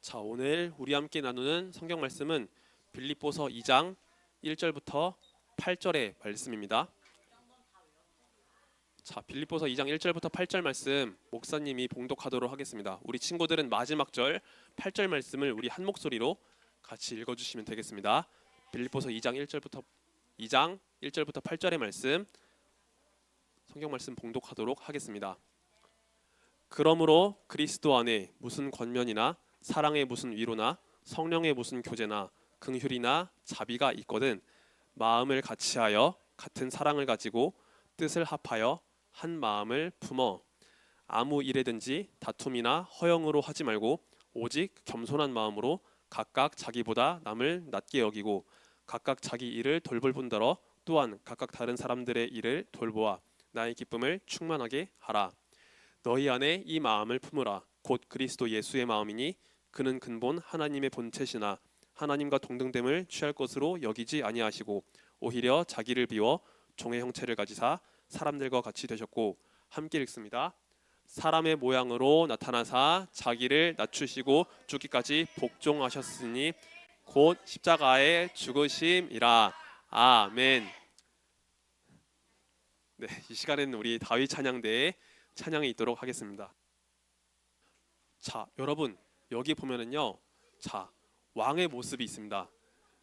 자, 오늘 우리 함께 나누는 성경 말씀은 빌립보서 2장 1절부터 8절의 말씀입니다. 자, 빌립보서 2장 1절부터 8절 말씀 목사님이 봉독하도록 하겠습니다. 우리 친구들은 마지막 절 8절 말씀을 우리 한 목소리로 같이 읽어 주시면 되겠습니다. 빌립보서 2장 1절부터 8절의 말씀 성경 말씀 봉독하도록 하겠습니다. 그러므로 그리스도 안에 무슨 권면이나 사랑의 무슨 위로나 성령의 무슨 교제나 긍휼이나 자비가 있거든 마음을 같이하여 같은 사랑을 가지고 뜻을 합하여 한 마음을 품어 아무 일에든지 다툼이나 허영으로 하지 말고 오직 겸손한 마음으로 각각 자기보다 남을 낮게 여기고 각각 자기 일을 돌볼 뿐더러 또한 각각 다른 사람들의 일을 돌보아 나의 기쁨을 충만하게 하라. 너희 안에 이 마음을 품으라. 곧 그리스도 예수의 마음이니 그는 근본 하나님의 본체시나 하나님과 동등됨을 취할 것으로 여기지 아니하시고 오히려 자기를 비워 종의 형체를 가지사 사람들과 같이 되셨고 함께 읽습니다. 사람의 모양으로 나타나사 자기를 낮추시고 죽기까지 복종하셨으니 곧 십자가의 죽으심이라. 아멘. 네, 이 시간에는 우리 다윗 찬양대의 찬양이 있도록 하겠습니다. 자, 여러분 여기 보면은요, 자 왕의 모습이 있습니다.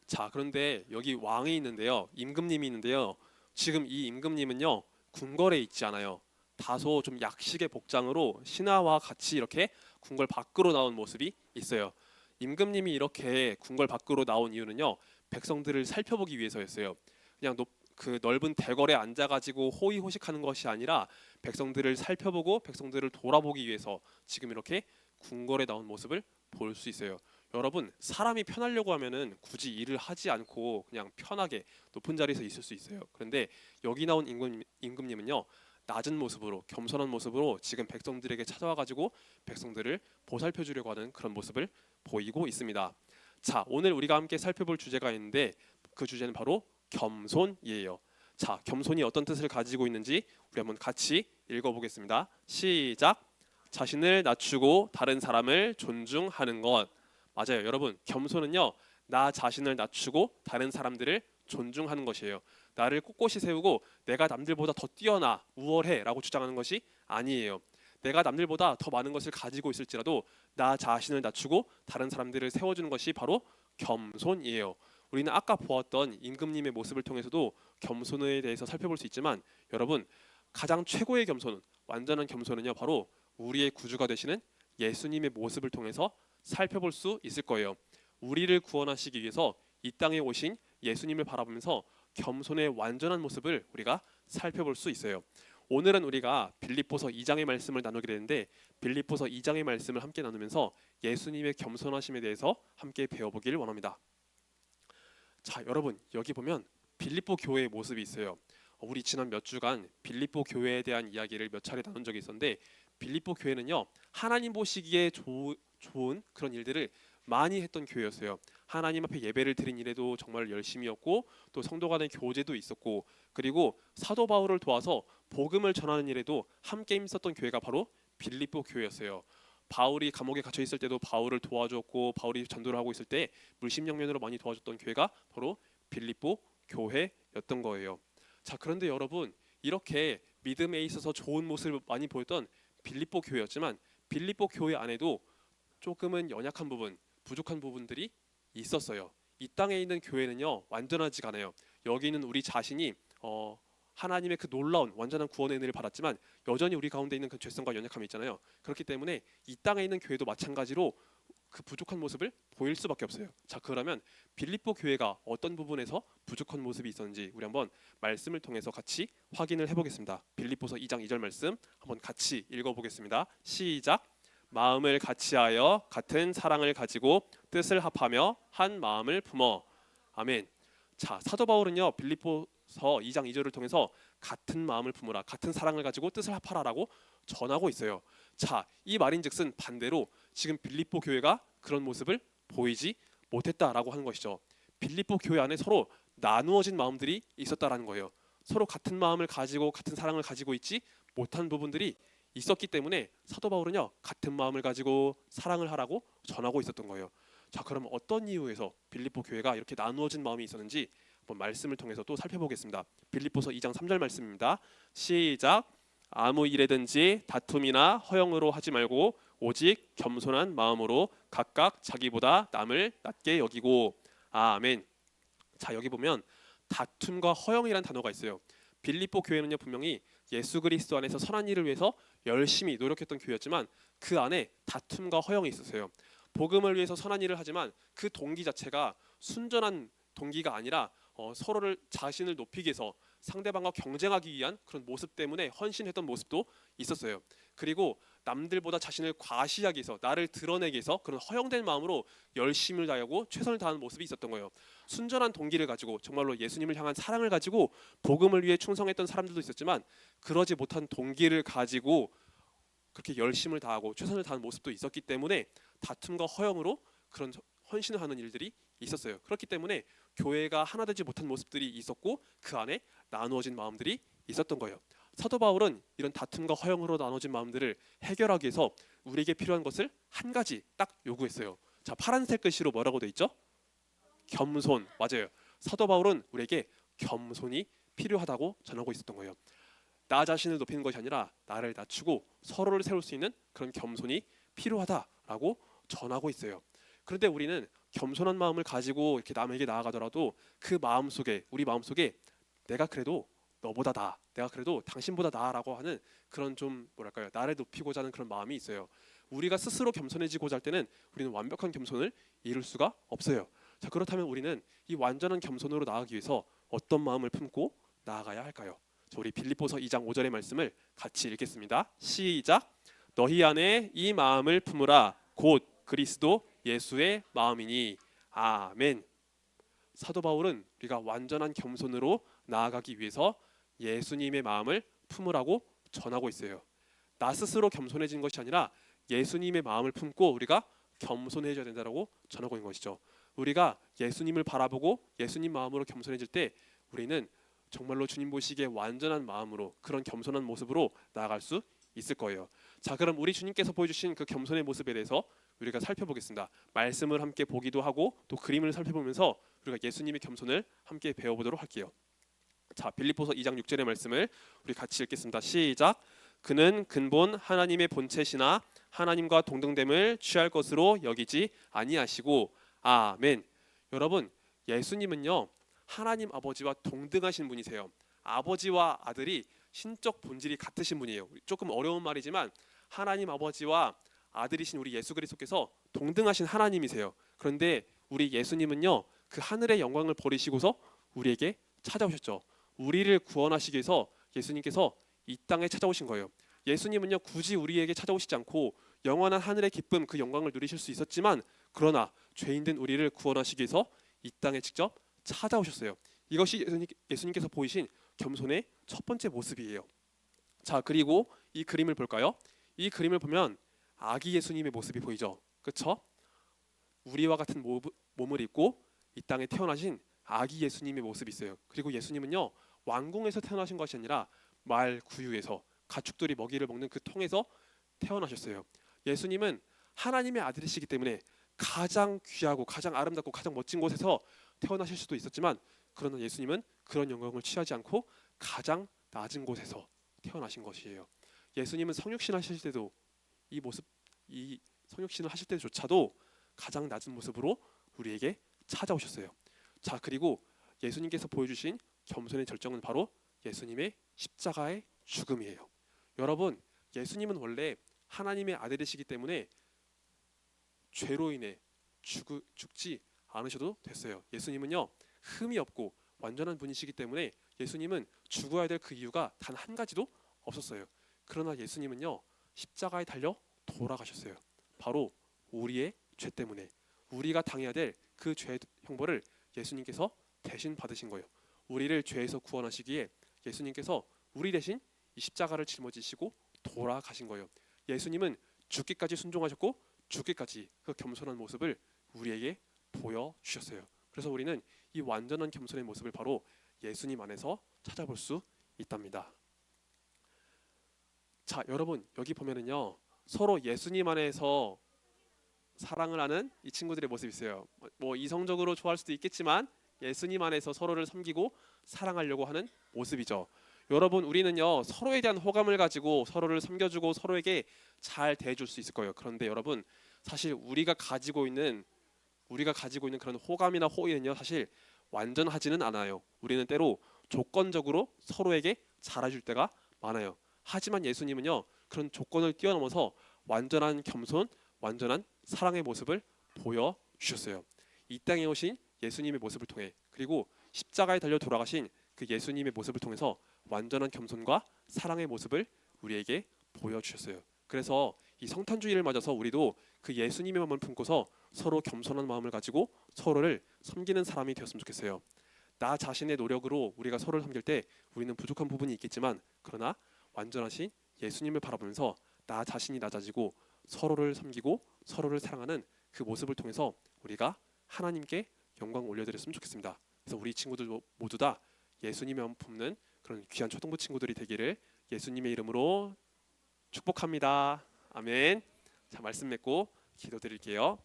자, 그런데 여기 왕이 있는데요, 임금님이 있는데요, 지금 이 임금님은요 궁궐에 있지 않아요. 다소 좀 약식의 복장으로 신하와 같이 이렇게 궁궐 밖으로 나온 모습이 있어요. 임금님이 이렇게 궁궐 밖으로 나온 이유는요, 백성들을 살펴보기 위해서였어요. 그냥 그 넓은 대궐에 앉아가지고 호의호식하는 것이 아니라 백성들을 살펴보고 백성들을 돌아보기 위해서 지금 이렇게 궁궐에 나온 모습을 볼 수 있어요. 여러분, 사람이 편하려고 하면은 굳이 일을 하지 않고 그냥 편하게 높은 자리에서 있을 수 있어요. 그런데 여기 나온 임금님은요, 낮은 모습으로 겸손한 모습으로 지금 백성들에게 찾아와가지고 백성들을 보살펴 주려고 하는 그런 모습을 보이고 있습니다. 자, 오늘 우리가 함께 살펴볼 주제가 있는데 그 주제는 바로 겸손이에요. 자, 겸손이 어떤 뜻을 가지고 있는지 우리 한번 같이 읽어보겠습니다. 시작. 자신을 낮추고 다른 사람을 존중하는 것. 맞아요, 여러분. 겸손은요, 나 자신을 낮추고 다른 사람들을 존중하는 것이에요. 나를 꼿꼿이 세우고 내가 남들보다 더 뛰어나 우월해라고 주장하는 것이 아니에요. 내가 남들보다 더 많은 것을 가지고 있을지라도 나 자신을 낮추고 다른 사람들을 세워주는 것이 바로 겸손이에요. 우리는 아까 보았던 임금님의 모습을 통해서도 겸손에 대해서 살펴볼 수 있지만, 여러분, 가장 최고의 겸손은, 완전한 겸손은요, 바로 우리의 구주가 되시는 예수님의 모습을 통해서 살펴볼 수 있을 거예요. 우리를 구원하시기 위해서 이 땅에 오신 예수님을 바라보면서 겸손의 완전한 모습을 우리가 살펴볼 수 있어요. 오늘은 우리가 빌립보서 2장의 말씀을 나누게 되는데, 빌립보서 2장의 말씀을 함께 나누면서 예수님의 겸손하심에 대해서 함께 배워보길 원합니다. 자, 여러분, 여기 보면 빌립보 교회의 모습이 있어요. 우리 지난 몇 주간 빌립보 교회에 대한 이야기를 몇 차례 나눈 적이 있었는데, 빌립보 교회는요, 하나님 보시기에 좋은 그런 일들을 많이 했던 교회였어요. 하나님 앞에 예배를 드린 일에도 정말 열심이었고, 또 성도 간의 교제도 있었고, 그리고 사도 바울을 도와서 복음을 전하는 일에도 함께 힘썼던 교회가 바로 빌립보 교회였어요. 바울이 감옥에 갇혀 있을 때도 바울을 도와줬고, 바울이 전도를 하고 있을 때 물심양면으로 많이 도와줬던 교회가 바로 빌립보 교회였던 거예요. 자, 그런데 여러분, 이렇게 믿음에 있어서 좋은 모습을 많이 보였던 빌립보 교회였지만, 빌립보 교회 안에도 조금은 연약한 부분, 부족한 부분들이 있었어요. 이 땅에 있는 교회는요, 완전하지가 않아요. 여기 있는 우리 자신이 하나님의 그 놀라운 완전한 구원의 은혜를 받았지만 여전히 우리 가운데 있는 그 죄성과 연약함이 있잖아요. 그렇기 때문에 이 땅에 있는 교회도 마찬가지로 그 부족한 모습을 보일 수밖에 없어요. 자, 그러면 빌립보 교회가 어떤 부분에서 부족한 모습이 있었는지 우리 한번 말씀을 통해서 같이 확인을 해보겠습니다. 빌립보서 2장 2절 말씀 한번 같이 읽어보겠습니다. 시작. 마음을 같이하여 같은 사랑을 가지고 뜻을 합하며 한 마음을 품어. 아멘. 자, 사도 바울은요, 빌립보서 2장 2절을 통해서 같은 마음을 품으라, 같은 사랑을 가지고 뜻을 합하라라고 전하고 있어요. 자, 이 말인즉슨 반대로 지금 빌립보 교회가 그런 모습을 보이지 못했다라고 하는 것이죠. 빌립보 교회 안에 서로 나누어진 마음들이 있었다라는 거예요. 서로 같은 마음을 가지고 같은 사랑을 가지고 있지 못한 부분들이 있었기 때문에 사도 바울은요 같은 마음을 가지고 사랑을 하라고 전하고 있었던 거예요. 자, 그럼 어떤 이유에서 빌립보 교회가 이렇게 나누어진 마음이 있었는지 한번 말씀을 통해서 또 살펴보겠습니다. 빌립보서 2장 3절 말씀입니다. 시작. 아무 일에든지 다툼이나 허영으로 하지 말고 오직 겸손한 마음으로 각각 자기보다 남을 낮게 여기고. 아멘. 자, 여기 보면 다툼과 허영이라는 단어가 있어요. 빌립보 교회는요 분명히 예수 그리스도 안에서 선한 일을 위해서 열심히 노력했던 교회였지만 그 안에 다툼과 허영이 있었어요. 복음을 위해서 선한 일을 하지만 그 동기 자체가 순전한 동기가 아니라 서로를 자신을 높이기 위해서 상대방과 경쟁하기 위한 그런 모습 때문에 헌신했던 모습도 있었어요. 그리고 남들보다 자신을 과시하기 위해서 나를 드러내기 위해서 그런 허영된 마음으로 열심을 다하고 최선을 다하는 모습이 있었던 거예요. 순전한 동기를 가지고 정말로 예수님을 향한 사랑을 가지고 복음을 위해 충성했던 사람들도 있었지만 그러지 못한 동기를 가지고 그렇게 열심을 다하고 최선을 다하는 모습도 있었기 때문에 다툼과 허영으로 그런 헌신을 하는 일들이 있었어요. 그렇기 때문에 교회가 하나 되지 못한 모습들이 있었고 그 안에 나누어진 마음들이 있었던 거예요. 사도 바울은 이런 다툼과 허영으로 나눠진 마음들을 해결하기 위해서 우리에게 필요한 것을 한 가지 딱 요구했어요. 자, 파란색 글씨로 뭐라고 돼 있죠? 겸손. 맞아요. 사도 바울은 우리에게 겸손이 필요하다고 전하고 있었던 거예요. 나 자신을 높이는 것이 아니라 나를 낮추고 서로를 세울 수 있는 그런 겸손이 필요하다라고 전하고 있어요. 그런데 우리는 겸손한 마음을 가지고 이렇게 남에게 나아가더라도 그 마음속에 우리 마음속에 내가 그래도 너보다 나아, 내가 그래도 당신보다 나아라고 하는 그런 좀 뭐랄까요, 나를 높이고자 하는 그런 마음이 있어요. 우리가 스스로 겸손해지고자 할 때는 우리는 완벽한 겸손을 이룰 수가 없어요. 자, 그렇다면 우리는 이 완전한 겸손으로 나아가기 위해서 어떤 마음을 품고 나아가야 할까요? 자, 우리 빌립보서 2장 5절의 말씀을 같이 읽겠습니다. 시작. 너희 안에 이 마음을 품으라. 곧 그리스도 예수의 마음이니. 아멘. 사도 바울은 우리가 완전한 겸손으로 나아가기 위해서 예수님의 마음을 품으라고 전하고 있어요. 나 스스로 겸손해진 것이 아니라 예수님의 마음을 품고 우리가 겸손해져야 된다고 전하고 있는 것이죠. 우리가 예수님을 바라보고 예수님 마음으로 겸손해질 때 우리는 정말로 주님 보시기에 완전한 마음으로 그런 겸손한 모습으로 나아갈 수 있을 거예요. 자, 그럼 우리 주님께서 보여주신 그 겸손의 모습에 대해서 우리가 살펴보겠습니다. 말씀을 함께 보기도 하고 또 그림을 살펴보면서 우리가 예수님의 겸손을 함께 배워보도록 할게요. 자, 빌립보서 2장 6절의 말씀을 우리 같이 읽겠습니다. 시작. 그는 근본 하나님의 본체시나 하나님과 동등됨을 취할 것으로 여기지 아니하시고. 아멘. 여러분, 예수님은요 하나님 아버지와 동등하신 분이세요. 아버지와 아들이 신적 본질이 같으신 분이에요. 조금 어려운 말이지만 하나님 아버지와 아들이신 우리 예수 그리스도께서 동등하신 하나님이세요. 그런데 우리 예수님은요 그 하늘의 영광을 버리시고서 우리에게 찾아오셨죠. 우리를 구원하시기 위해서 예수님께서 이 땅에 찾아오신 거예요. 예수님은요 굳이 우리에게 찾아오시지 않고 영원한 하늘의 기쁨 그 영광을 누리실 수 있었지만 그러나 죄인된 우리를 구원하시기 위해서 이 땅에 직접 찾아오셨어요. 이것이 예수님께서 보이신 겸손의 첫 번째 모습이에요. 자, 그리고 이 그림을 볼까요? 이 그림을 보면 아기 예수님의 모습이 보이죠. 그렇죠? 우리와 같은 몸을 입고 이 땅에 태어나신 아기 예수님의 모습이 있어요. 그리고 예수님은요 왕궁에서 태어나신 것이 아니라 말 구유에서 가축들이 먹이를 먹는 그 통에서 태어나셨어요. 예수님은 하나님의 아들이시기 때문에 가장 귀하고 가장 아름답고 가장 멋진 곳에서 태어나실 수도 있었지만 그러나 예수님은 그런 영광을 취하지 않고 가장 낮은 곳에서 태어나신 것이에요. 예수님은 성육신 하실 때도 이 성육신을 하실 때조차도 가장 낮은 모습으로 우리에게 찾아오셨어요. 자, 그리고 예수님께서 보여주신 겸손의 절정은 바로 예수님의 십자가의 죽음이에요. 여러분, 예수님은 원래 하나님의 아들이시기 때문에 죄로 인해 죽지 않으셔도 됐어요. 예수님은요 흠이 없고 완전한 분이시기 때문에 예수님은 죽어야 될 그 이유가 단 한 가지도 없었어요. 그러나 예수님은요 십자가에 달려 돌아가셨어요. 바로 우리의 죄 때문에 우리가 당해야 될 그 죄 형벌을 예수님께서 대신 받으신 거예요. 우리를 죄에서 구원하시기에 예수님께서 우리 대신 이 십자가를 짊어지시고 돌아가신 거예요. 예수님은 죽기까지 순종하셨고 죽기까지 그 겸손한 모습을 우리에게 보여주셨어요. 그래서 우리는 이 완전한 겸손의 모습을 바로 예수님 안에서 찾아볼 수 있답니다. 자, 여러분 여기 보면은요. 서로 예수님 안에서 사랑을 하는 이 친구들의 모습이 있어요. 뭐 이성적으로 좋아할 수도 있겠지만 예수님 안에서 서로를 섬기고 사랑하려고 하는 모습이죠. 여러분 우리는요 서로에 대한 호감을 가지고 서로를 섬겨주고 서로에게 잘 대해줄 수 있을 거예요. 그런데 여러분 사실 우리가 가지고 있는 그런 호감이나 호의는요 사실 완전하지는 않아요. 우리는 때로 조건적으로 서로에게 잘해줄 때가 많아요. 하지만 예수님은요 그런 조건을 뛰어넘어서 완전한 겸손, 완전한 사랑의 모습을 보여주셨어요. 이 땅에 오신 예수님의 모습을 통해 그리고 십자가에 달려 돌아가신 그 예수님의 모습을 통해서 완전한 겸손과 사랑의 모습을 우리에게 보여주셨어요. 그래서 이 성탄주의를 맞아서 우리도 그 예수님의 마음을 품고서 서로 겸손한 마음을 가지고 서로를 섬기는 사람이 되었으면 좋겠어요. 나 자신의 노력으로 우리가 서로를 섬길 때 우리는 부족한 부분이 있겠지만 그러나 완전하신 예수님을 바라보면서 나 자신이 낮아지고 서로를 섬기고 서로를 사랑하는 그 모습을 통해서 우리가 하나님께 영광 올려드렸으면 좋겠습니다. 그래서 우리 친구들 모두 다 예수님의 마음 품는 그런 귀한 초등부 친구들이 되기를 예수님의 이름으로 축복합니다. 아멘. 자, 말씀 맺고 기도드릴게요.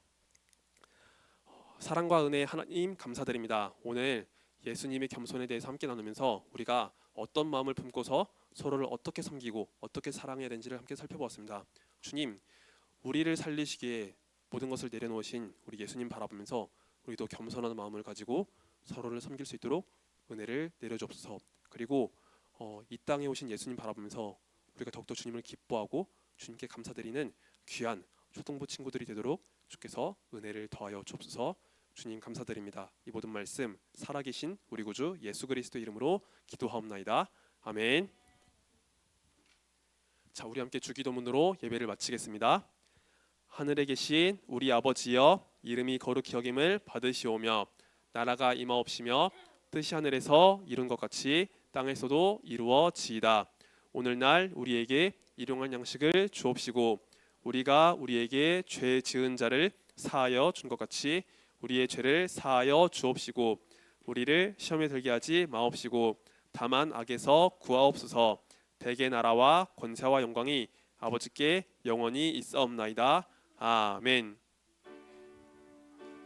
사랑과 은혜 하나님 감사드립니다. 오늘 예수님의 겸손에 대해서 함께 나누면서 우리가 어떤 마음을 품고서 서로를 어떻게 섬기고 어떻게 사랑해야 되는지를 함께 살펴보았습니다. 주님, 우리를 살리시기에 모든 것을 내려놓으신 우리 예수님 바라보면서 우리도 겸손한 마음을 가지고 서로를 섬길 수 있도록 은혜를 내려주옵소서. 그리고 이 땅에 오신 예수님 바라보면서 우리가 더욱더 주님을 기뻐하고 주님께 감사드리는 귀한 초등부 친구들이 되도록 주께서 은혜를 더하여 주옵소서. 주님 감사드립니다. 이 모든 말씀 살아계신 우리 구주 예수 그리스도 이름으로 기도하옵나이다. 아멘. 자, 우리 함께 주기도문으로 예배를 마치겠습니다. 하늘에 계신 우리 아버지여, 이름이 거룩히 여김을 받으시오며 나라가 임하옵시며 뜻이 하늘에서 이룬 것 같이 땅에서도 이루어지이다. 오늘날 우리에게 일용할 양식을 주옵시고 우리가 우리에게 죄 지은 자를 사하여 준 것 같이 우리의 죄를 사하여 주옵시고 우리를 시험에 들게 하지 마옵시고 다만 악에서 구하옵소서. 대개 나라와 권세와 영광이 아버지께 영원히 있사옵나이다. 아멘.